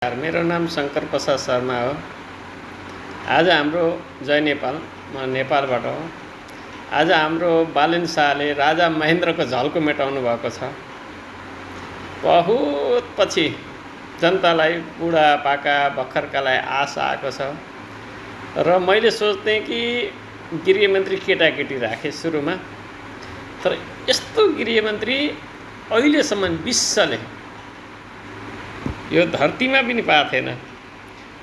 मेरो नाम शङ्कर प्रसाद शर्मा हो। आज हाम्रो जय नेपाल, म नेपालबाट हो। आज हाम्रो बालेन शाहले राजा महेन्द्रको झल्को मेटाउनु भएको छ। बहुत पछि जनतालाई, बुढापाका भर्खरकालाई आशा आएको छ र मैले सोच्थेँ कि गृहमन्त्री केटाकेटी राखे सुरुमा, तर यस्तो गृहमन्त्री अहिलेसम्म विश्वले यो धरतीमा पनि पाएको थिएन।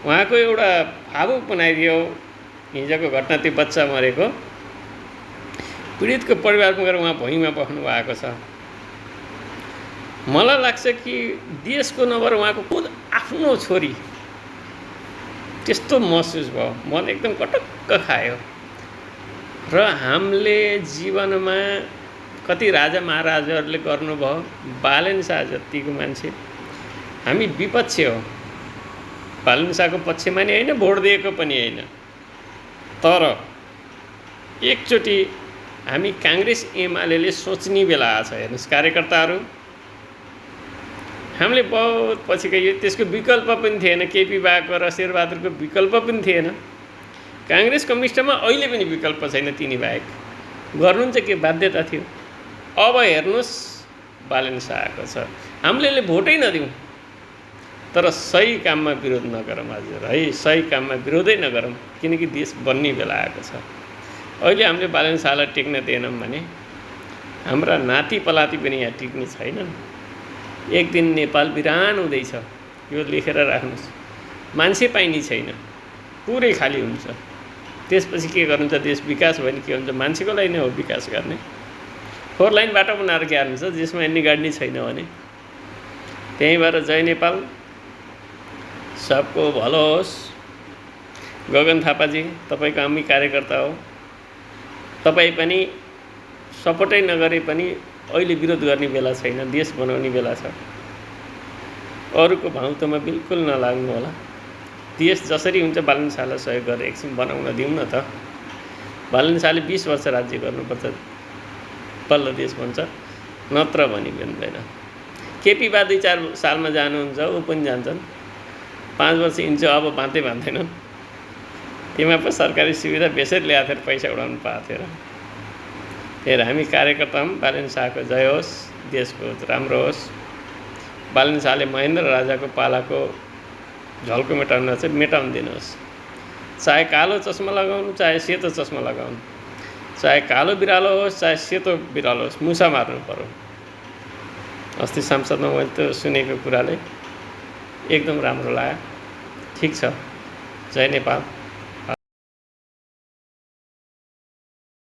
उहाँको एउटा भावुक बनाइदियो। हिजोको घटना, त्यो बच्चा मरेको पीडितको परिवारमा गएर उहाँ भुइँमा बस्नु भएको छ। मलाई लाग्छ कि देशको नभएर उहाँको खुद आफ्नो छोरी त्यस्तो महसुस भयो। मन एकदम कटक्क खायो। र हामीले जीवनमा कति राजा महाराजाहरूले गर्नुभयो, बालेन शाह जतिको मान्छे हामी विपक्ष हो। बालेन शाहको पक्षमा नि होइन, भोट दिएको पनि होइन, तर एकचोटि हामी काङ्ग्रेस एमाले सोच्ने बेला आछ। हेर्नुहोस्, कार्यकर्ताहरू हामीले बहुत पछि गयो। त्यसको विकल्प पनि थिएन। केपी बाको र शेरबहादुरको विकल्प पनि थिएन। काङ्ग्रेस कम्युनिस्टमा अहिले पनि विकल्प छैन, तिनी बाहेक। गर्नुहुन्छ के बाध्यता थियो। अब हेर्नुहोस्, बालेन शाह आएको छ। हामीले भोटै नदिउँ, तर सही काममा विरोध नगरौँ। हजुर है, सही काममा विरोधै नगरौँ, किनकि देश बन्ने बेला आएको छ। अहिले हामीले बालेन शाहलाई टेक्न दिएनौँ भने हाम्रा नाति पलाती पनि यहाँ टिक्ने छैनन्। एक दिन नेपाल बिरान हुँदैछ, यो लेखेर राख्नुहोस्। मान्छे पाइने छैन, पुरै खाली हुन्छ। त्यसपछि के गर्नुहुन्छ? देश विकास भयो भने के हुन्छ? मान्छेको लागि नै हो विकास गर्ने। 4 लाइन बाटो बनाएर के हाल्नुहुन्छ जसमा एन्नी गाडी छैन भने? त्यही भएर जय नेपाल, सबको भलो होस्। गगन थापाजी, तपाईँको हामी कार्यकर्ता हो। तपाईँ पनि सपोर्टै नगरे पनि अहिले विरोध गर्ने बेला छैन, देश बनाउने बेला छ। अरूको भाउतोमा बिल्कुल नलाग्नु होला। देश जसरी हुन्छ बालेन शाहलाई सहयोग गरेर एकछिन बनाउन दिउँ न त। बालेन शाहले 20 वर्ष राज्य गर्नुपर्छ, बल्ल देश बन्छ, नत्र भनी बन्दैन। केपी बा 2-4 सालमा जानुहुन्छ, ऊ पनि जान्छन्। 5 वर्ष इन्च अब बाँध्दै बाँध्दैनन्। त्यहीमा पो सरकारी सुविधा बेसरी ल्याएको थियो, पैसा उडाउनु पाएको थियो। फेरि हामी कार्यकर्ता हौँ। बालेन शाहको जय होस्, देशको राम्रो होस्। बालेन शाहले महेन्द्र राजाको पालाको झल्को मेटाउनु चाहिँ मेटाउनु दिनुहोस्। चाहे कालो चस्मा लगाउनु, चाहे सेतो चस्मा लगाउनु, चाहे कालो बिरालो होस्, चाहे सेतो बिरालो होस्, मुसा मार्नु पर्यो। अस्ति संसदमा मैले त्यो सुनेको कुराले एकदम राम्रो लाग्यो। ठिक छ, जय नेपाल।